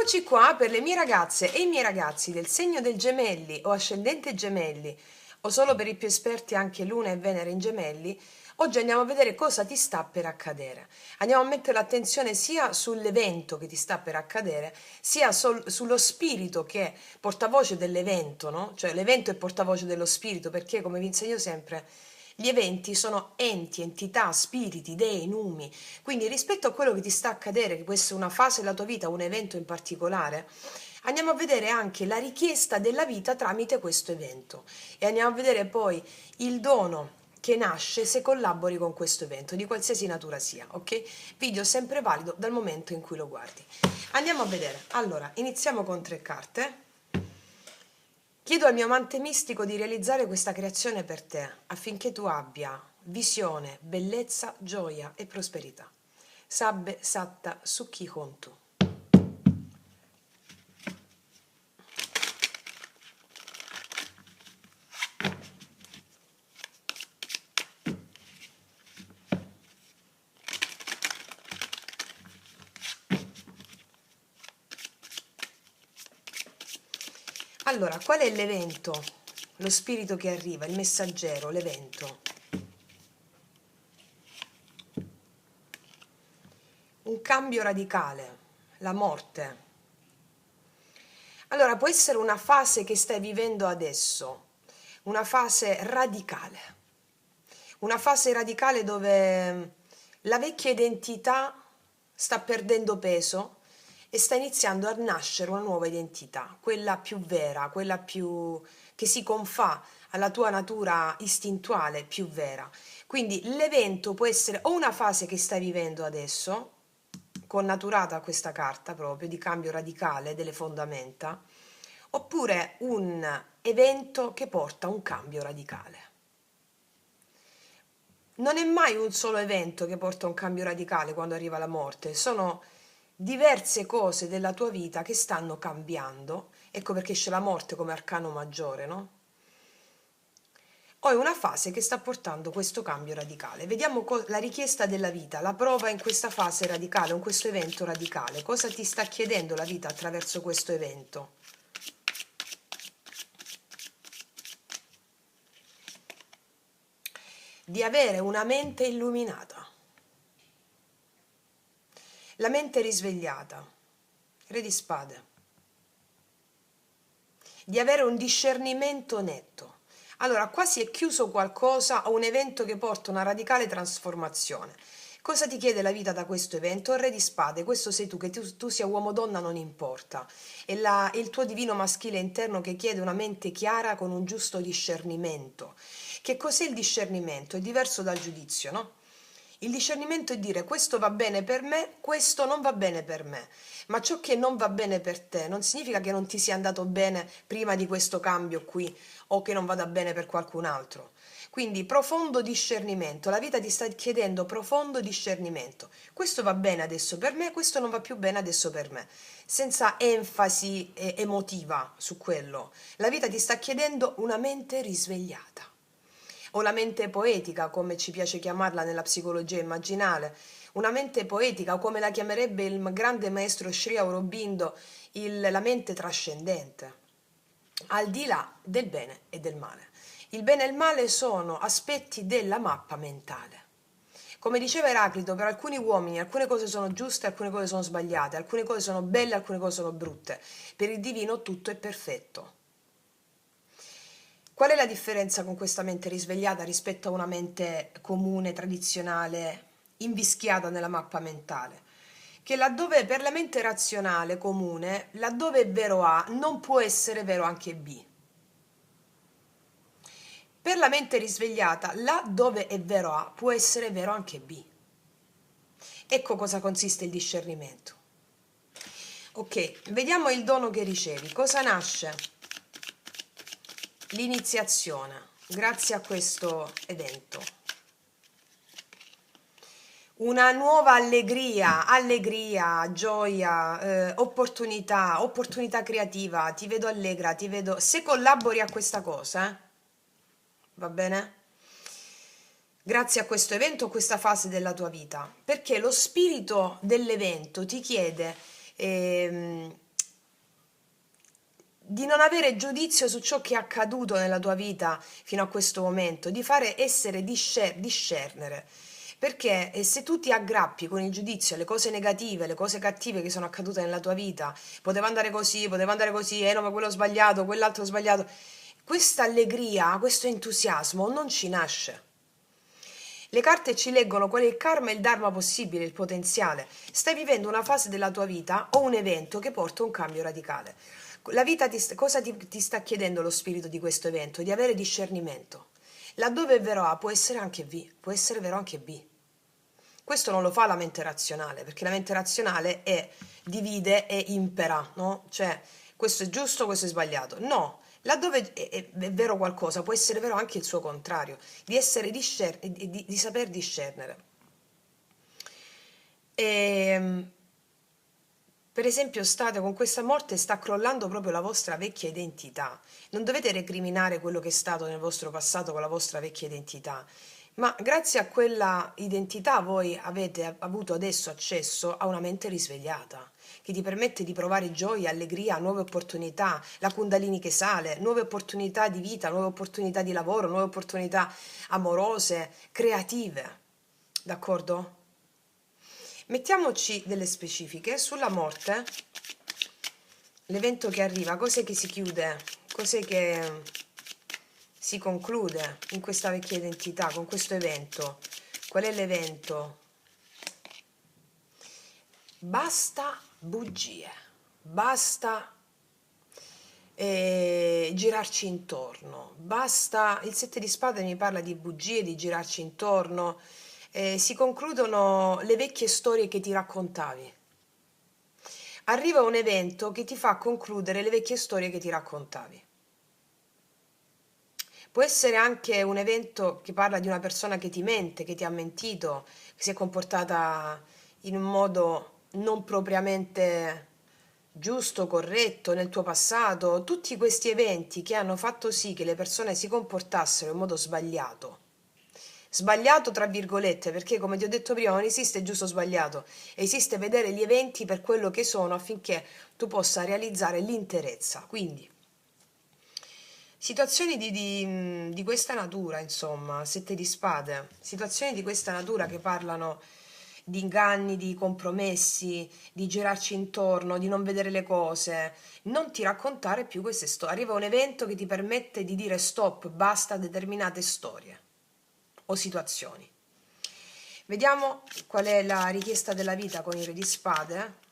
Eccoci qua per le mie ragazze e i miei ragazzi del segno del Gemelli o ascendente Gemelli o solo per i più esperti anche Luna e Venere in Gemelli. Oggi andiamo a vedere cosa ti sta per accadere. Andiamo a mettere l'attenzione sia sull'evento che ti sta per accadere, sia sullo spirito che è portavoce dell'evento, no? Cioè l'evento è portavoce dello spirito, perché come vi insegno sempre, gli eventi sono enti, entità, spiriti, dei, numi. Quindi rispetto a quello che ti sta accadere, che può essere una fase della tua vita, un evento in particolare, andiamo a vedere anche la richiesta della vita tramite questo evento e andiamo a vedere poi il dono che nasce se collabori con questo evento, di qualsiasi natura sia, ok? Video sempre valido dal momento in cui lo guardi. Andiamo a vedere. Allora, iniziamo con 3 carte. Chiedo al mio amante mistico di realizzare questa creazione per te, affinché tu abbia visione, bellezza, gioia e prosperità. Sabbe Satta Sukhi Hontu. Allora, qual è l'evento? Lo spirito che arriva, il messaggero, l'evento. Un cambio radicale, la morte. Allora, può essere una fase che stai vivendo adesso, una fase radicale dove la vecchia identità sta perdendo peso e sta iniziando a nascere una nuova identità, quella più vera, quella più che si confà alla tua natura istintuale più vera. Quindi l'evento può essere o una fase che stai vivendo adesso, connaturata a questa carta proprio di cambio radicale delle fondamenta, oppure un evento che porta a un cambio radicale. Non è mai un solo evento che porta a un cambio radicale quando arriva la morte, sono diverse cose della tua vita che stanno cambiando, ecco perché c'è la morte come arcano maggiore, no? O è una fase che sta portando questo cambio radicale. Vediamo la richiesta della vita, la prova in questa fase radicale, in questo evento radicale. Cosa ti sta chiedendo la vita attraverso questo evento? Di avere una mente illuminata, la mente risvegliata, Re di Spade, di avere un discernimento netto. Allora, qua si è chiuso qualcosa a un evento che porta una radicale trasformazione. Cosa ti chiede la vita da questo evento? Il Re di Spade, questo sei tu, che tu sia uomo o donna non importa. È il tuo divino maschile interno che chiede una mente chiara con un giusto discernimento. Che cos'è il discernimento? È diverso dal giudizio, no? Il discernimento è dire questo va bene per me, questo non va bene per me, ma ciò che non va bene per te non significa che non ti sia andato bene prima di questo cambio qui o che non vada bene per qualcun altro. Quindi profondo discernimento, la vita ti sta chiedendo profondo discernimento. Questo va bene adesso per me, questo non va più bene adesso per me, senza enfasi emotiva su quello. La vita ti sta chiedendo una mente risvegliata o la mente poetica, come ci piace chiamarla nella psicologia immaginale, una mente poetica, o come la chiamerebbe il grande maestro Sri Aurobindo, la mente trascendente, al di là del bene e del male. Il bene e il male sono aspetti della mappa mentale. Come diceva Eraclito, per alcuni uomini alcune cose sono giuste, alcune cose sono sbagliate, alcune cose sono belle, alcune cose sono brutte. Per il divino tutto è perfetto. Qual è la differenza con questa mente risvegliata rispetto a una mente comune, tradizionale, invischiata nella mappa mentale? Che laddove per la mente razionale comune, laddove è vero A, non può essere vero anche B. Per la mente risvegliata, là dove è vero A, può essere vero anche B. Ecco cosa consiste il discernimento. Ok, vediamo il dono che ricevi. Cosa nasce? L'iniziazione, grazie a questo evento. Una nuova allegria, gioia, opportunità creativa, ti vedo allegra, ti vedo. Se collabori a questa cosa, va bene? Grazie a questo evento, a questa fase della tua vita, perché lo spirito dell'evento ti chiede di non avere giudizio su ciò che è accaduto nella tua vita fino a questo momento, di fare essere discernere. Perché se tu ti aggrappi con il giudizio alle cose negative, alle cose cattive che sono accadute nella tua vita, poteva andare così, no, ma quello ho sbagliato, quell'altro ho sbagliato, questa allegria, questo entusiasmo non ci nasce. Le carte ci leggono qual è il karma e il dharma possibile, il potenziale. Stai vivendo una fase della tua vita o un evento che porta a un cambio radicale. La vita cosa ti sta chiedendo lo spirito di questo evento? Di avere discernimento. Laddove è vero A può essere anche B, può essere vero anche B. Questo non lo fa la mente razionale, perché la mente razionale divide e impera, no? Cioè, questo è giusto, questo è sbagliato. No, laddove è vero qualcosa, può essere vero anche il suo contrario, di essere di saper discernere. E, per esempio, state con questa morte sta crollando proprio la vostra vecchia identità. Non dovete recriminare quello che è stato nel vostro passato con la vostra vecchia identità, ma grazie a quella identità voi avete avuto adesso accesso a una mente risvegliata, che ti permette di provare gioia, allegria, nuove opportunità, la Kundalini che sale, nuove opportunità di vita, nuove opportunità di lavoro, nuove opportunità amorose, creative. D'accordo? Mettiamoci delle specifiche sulla morte, l'evento che arriva, cos'è che si chiude, cos'è che si conclude in questa vecchia identità, con questo evento. Qual è l'evento? Basta bugie, basta girarci intorno, basta, il 7 di spade mi parla di bugie, di girarci intorno, si concludono le vecchie storie che ti raccontavi. Arriva un evento che ti fa concludere le vecchie storie che ti raccontavi. Può essere anche un evento che parla di una persona che ti mente, che ti ha mentito, che si è comportata in un modo non propriamente giusto, corretto nel tuo passato. Tutti questi eventi che hanno fatto sì che le persone si comportassero in modo sbagliato. Sbagliato tra virgolette, perché come ti ho detto prima non esiste giusto o sbagliato, esiste vedere gli eventi per quello che sono affinché tu possa realizzare l'interezza. Quindi situazioni di questa natura, insomma, 7 di spade, situazioni di questa natura che parlano di inganni, di compromessi, di girarci intorno, di non vedere le cose, non ti raccontare più queste storie. Arriva un evento che ti permette di dire stop, basta a determinate storie o situazioni. Vediamo qual è la richiesta della vita con il Re di Spade.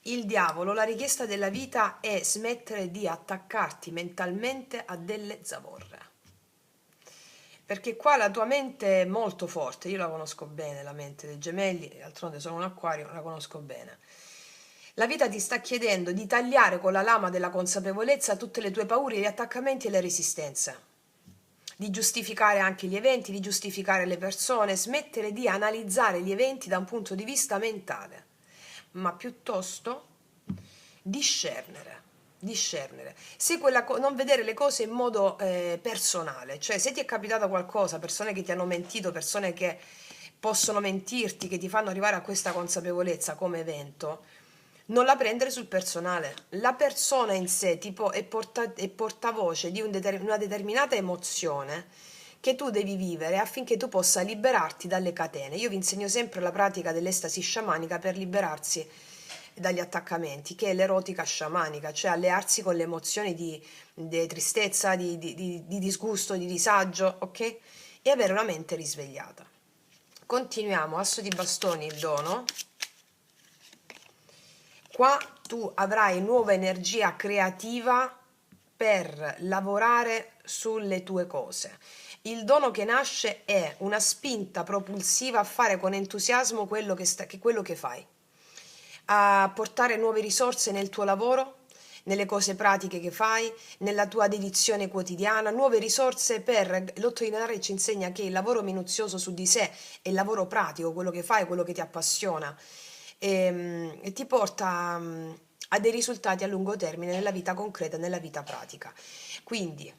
Il diavolo, la richiesta della vita è smettere di attaccarti mentalmente a delle zavorre. Perché qua la tua mente è molto forte, io la conosco bene, la mente dei gemelli, d'altronde sono un acquario, la conosco bene. La vita ti sta chiedendo di tagliare con la lama della consapevolezza tutte le tue paure, gli attaccamenti e le resistenze, di giustificare anche gli eventi, di giustificare le persone, smettere di analizzare gli eventi da un punto di vista mentale, ma piuttosto discernere, se non vedere le cose in modo personale, cioè se ti è capitato qualcosa, persone che ti hanno mentito, persone che possono mentirti, che ti fanno arrivare a questa consapevolezza come evento, non la prendere sul personale. La persona in sé tipo è portavoce di una determinata emozione che tu devi vivere affinché tu possa liberarti dalle catene. Io vi insegno sempre la pratica dell'estasi sciamanica per liberarsi dagli attaccamenti, che è l'erotica sciamanica, cioè allearsi con le emozioni di tristezza, di disgusto, di disagio, ok? E avere una mente risvegliata. Continuiamo, asso di bastoni, il dono. Qua tu avrai nuova energia creativa per lavorare sulle tue cose. Il dono che nasce è una spinta propulsiva a fare con entusiasmo quello che fai, a portare nuove risorse nel tuo lavoro, nelle cose pratiche che fai, nella tua dedizione quotidiana, nuove risorse per l'otto di denari ci insegna che il lavoro minuzioso su di sé è il lavoro pratico, quello che fai, quello che ti appassiona e ti porta a dei risultati a lungo termine nella vita concreta, nella vita pratica. Quindi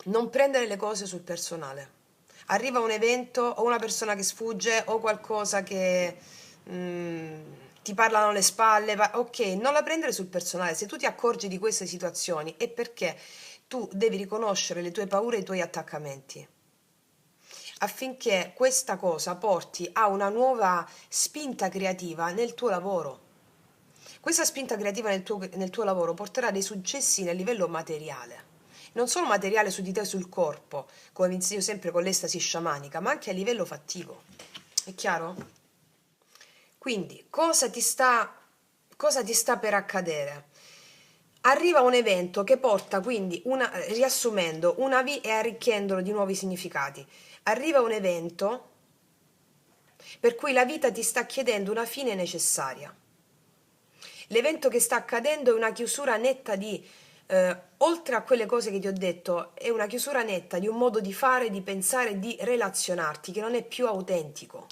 non prendere le cose sul personale. Arriva un evento o una persona che sfugge o qualcosa che ti parlano alle spalle, ok, non la prendere sul personale. Se tu ti accorgi di queste situazioni è perché tu devi riconoscere le tue paure e i tuoi attaccamenti, affinché questa cosa porti a una nuova spinta creativa nel tuo lavoro. Questa spinta creativa nel tuo lavoro porterà dei successi nel livello materiale, non solo materiale su di te, sul corpo, come vi insegno sempre con l'estasi sciamanica, ma anche a livello fattivo. È chiaro? Quindi, cosa ti sta per accadere? Arriva un evento che porta quindi, riassumendo, e arricchendolo di nuovi significati. Arriva un evento per cui la vita ti sta chiedendo una fine necessaria. L'evento che sta accadendo è una chiusura netta oltre a quelle cose che ti ho detto, è una chiusura netta di un modo di fare, di pensare, di relazionarti che non è più autentico.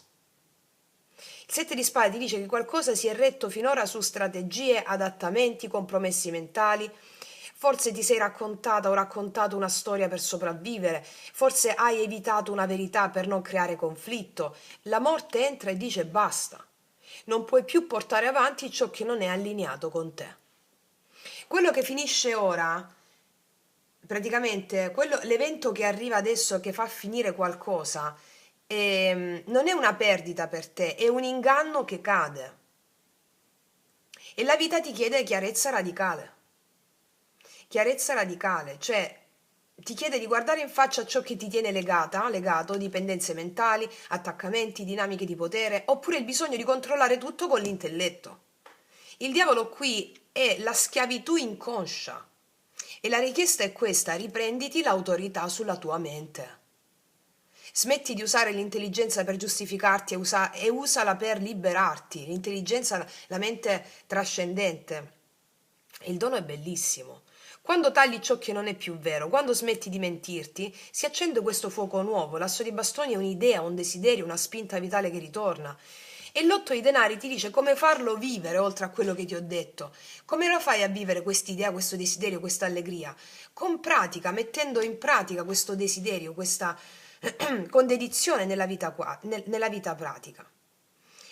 Il 7 di spade ti dice che qualcosa si è retto finora su strategie, adattamenti, compromessi mentali. Forse ti sei raccontata o raccontato una storia per sopravvivere, forse hai evitato una verità per non creare conflitto. La morte entra e dice basta. Non puoi più portare avanti ciò che non è allineato con te. Quello che finisce ora, praticamente, l'evento che arriva adesso che fa finire qualcosa, non è una perdita per te, è un inganno che cade. E la vita ti chiede chiarezza radicale. Chiarezza radicale, cioè ti chiede di guardare in faccia ciò che ti tiene legato, dipendenze mentali, attaccamenti, dinamiche di potere, oppure il bisogno di controllare tutto con l'intelletto. Il diavolo qui è la schiavitù inconscia e la richiesta è questa: riprenditi l'autorità sulla tua mente. Smetti di usare l'intelligenza per giustificarti e usala per liberarti. L'intelligenza, la mente trascendente. Il dono è bellissimo. Quando tagli ciò che non è più vero, quando smetti di mentirti, si accende questo fuoco nuovo. L'asso di bastoni è un'idea, un desiderio, una spinta vitale che ritorna. E l'otto di denari ti dice come farlo vivere oltre a quello che ti ho detto. Come lo fai a vivere quest'idea, questo desiderio, questa allegria? Con pratica, mettendo in pratica questo desiderio, questa con dedizione nella vita pratica.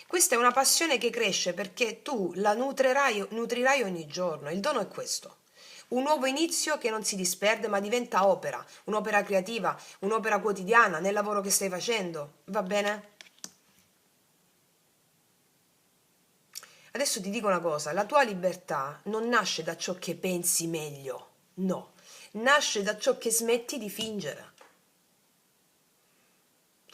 Questa è una passione che cresce perché tu la nutrirai ogni giorno. Il dono è questo. Un nuovo inizio che non si disperde ma diventa opera, un'opera creativa, un'opera quotidiana nel lavoro che stai facendo. Va bene? Adesso ti dico una cosa, la tua libertà non nasce da ciò che pensi meglio, no, nasce da ciò che smetti di fingere.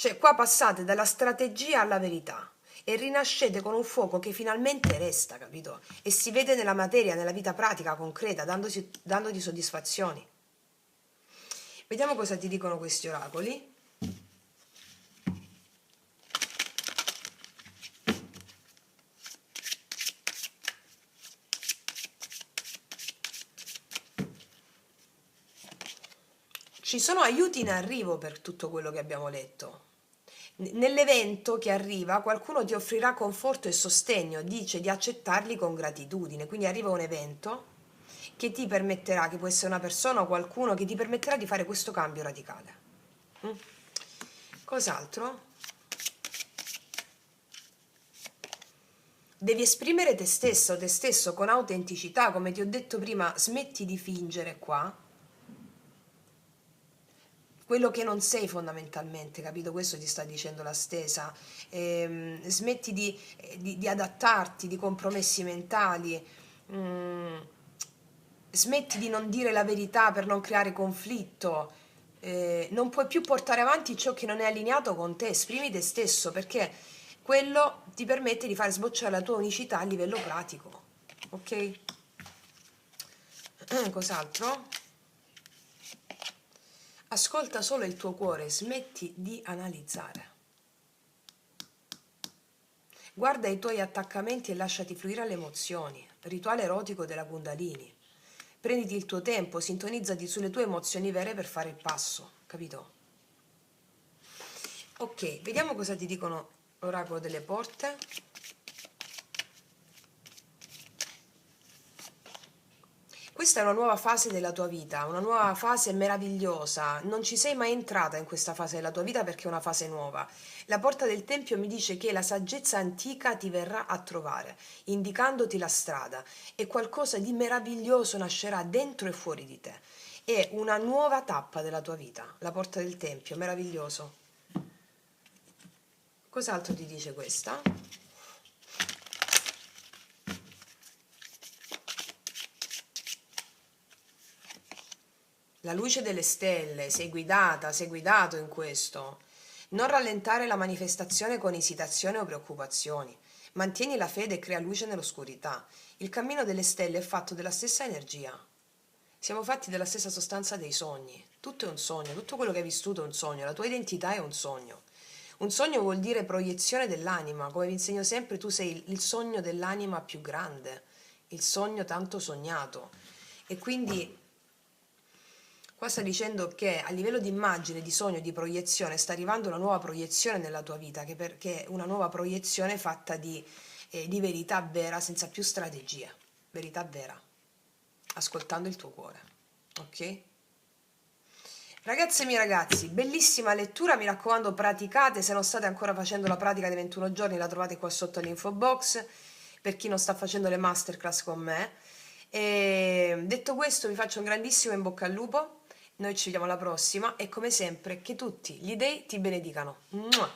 Cioè, qua passate dalla strategia alla verità e rinascete con un fuoco che finalmente resta, capito? E si vede nella materia, nella vita pratica, concreta, dandoti soddisfazioni. Vediamo cosa ti dicono questi oracoli. Ci sono aiuti in arrivo per tutto quello che abbiamo letto. Nell'evento che arriva qualcuno ti offrirà conforto e sostegno, dice di accettarli con gratitudine, quindi arriva un evento che ti permetterà, che può essere una persona o qualcuno, che ti permetterà di fare questo cambio radicale. Cos'altro? Devi esprimere te stessa o te stesso con autenticità, come ti ho detto prima, smetti di fingere qua quello che non sei fondamentalmente, capito? Questo ti sta dicendo la stesa. Smetti di adattarti, di compromessi mentali, smetti di non dire la verità per non creare conflitto. Non puoi più portare avanti ciò che non è allineato con te, esprimi te stesso, perché quello ti permette di fare sbocciare la tua unicità a livello pratico. Ok? Cos'altro? Ascolta solo il tuo cuore, smetti di analizzare. Guarda i tuoi attaccamenti e lasciati fluire alle emozioni. Rituale erotico della Kundalini. Prenditi il tuo tempo, sintonizzati sulle tue emozioni vere per fare il passo, capito? Ok, vediamo cosa ti dicono l'oracolo delle porte. Questa è una nuova fase della tua vita, una nuova fase meravigliosa. Non ci sei mai entrata in questa fase della tua vita perché è una fase nuova. La porta del Tempio mi dice che la saggezza antica ti verrà a trovare, indicandoti la strada, e qualcosa di meraviglioso nascerà dentro e fuori di te. È una nuova tappa della tua vita, la porta del Tempio, meraviglioso. Cos'altro ti dice questa? La luce delle stelle, sei guidata, sei guidato in questo. Non rallentare la manifestazione con esitazione o preoccupazioni. Mantieni la fede e crea luce nell'oscurità. Il cammino delle stelle è fatto della stessa energia. Siamo fatti della stessa sostanza dei sogni. Tutto è un sogno, tutto quello che hai vissuto è un sogno, la tua identità è un sogno. Un sogno vuol dire proiezione dell'anima, come vi insegno sempre, tu sei il sogno dell'anima più grande, il sogno tanto sognato. E quindi qua sta dicendo che a livello di immagine, di sogno, di proiezione sta arrivando una nuova proiezione nella tua vita, che è una nuova proiezione fatta di verità vera, senza più strategie, verità vera, ascoltando il tuo cuore, ok? Ragazze e miei ragazzi, bellissima lettura, mi raccomando praticate, se non state ancora facendo la pratica dei 21 giorni la trovate qua sotto all'info box, per chi non sta facendo le masterclass con me. E detto questo vi faccio un grandissimo in bocca al lupo, noi ci vediamo alla prossima e come sempre che tutti gli dei ti benedicano. Mua!